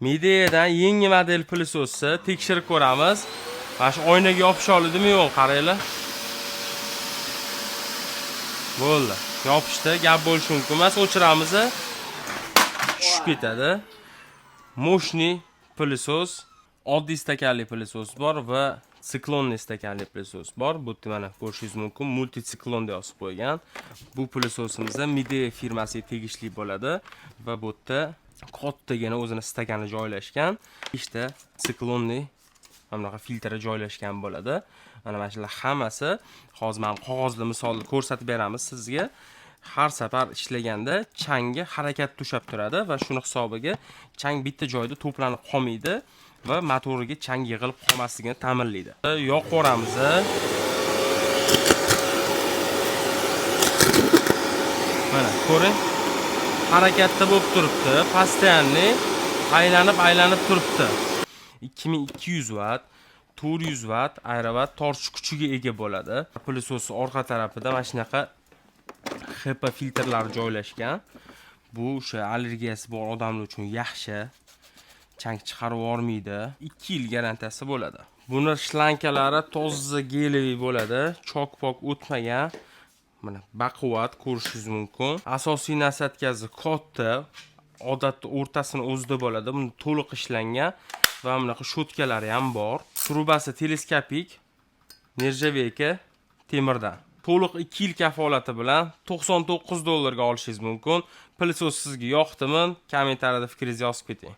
Mideyadan yangi model pылесосni tekshirib ko'ramiz. Mana shu oynaga yopish oldimi yo'q, qaranglar. Bo'ldi. Yopishdi, gap bo'lishi mumkin emas, o'chiramiz. Tushib ketadi. Moshniy pылесос, oddiy stakanli pылесос bor va siklonli stakanli pылесос bor. Bu yerda mana ko'rishingiz mumkin, multitsiklon deb yozib qo'ygan. Bu pылесосimiz Midea firmasiga tegishli bo'ladi va bu yerda kattagina o'zini stakani joylashgan. İşte siklonli mana bunaqa filtri joylashgan bo'ladi. Mana shular hammasi hozir men qog'ozli misolni ko'rsatib beramiz sizga. Har safar ishlaganda changga harakat tushab turadi va shuni hisobiga chang bitta joyda to'planib qolmaydi va motoriga chang yig'ilib qolmasligini ta'minlaydi. Yoqib yuboramiz. Mana ko'ring. Harakatda bo'lib turibdi, постоянный aylanib turibdi. 2200 watt, 400 watt aerowatt tortish kuchiga ega bo'ladi. Pылесосning orqa tarafida mana shunaqa HEPA filtrlar joylashgan. Bu o'sha allergiyasi bor odamlar uchun yaxshi. Chang chiqarib yubormaydi. 2 yil garantiyasi bo'ladi. Buni shlankalari toza geliy bo'ladi, chok-pok o'tmagan. Mana baquvvat ko'rishingiz mumkin. Asosiy nasatkazi katta, odatda o'rtasini o'zida bo'ladi. Buni to'liq ishlangan va bunaqa shotkalari ham bor. Trubasi teleskopik, nerjaveyka temirdan. To'liq 2 yil kafolati bilan $99 ga olishingiz mumkin. Pылесос sizga yoqdimi? Kommentariyada fikringizni yozib keting.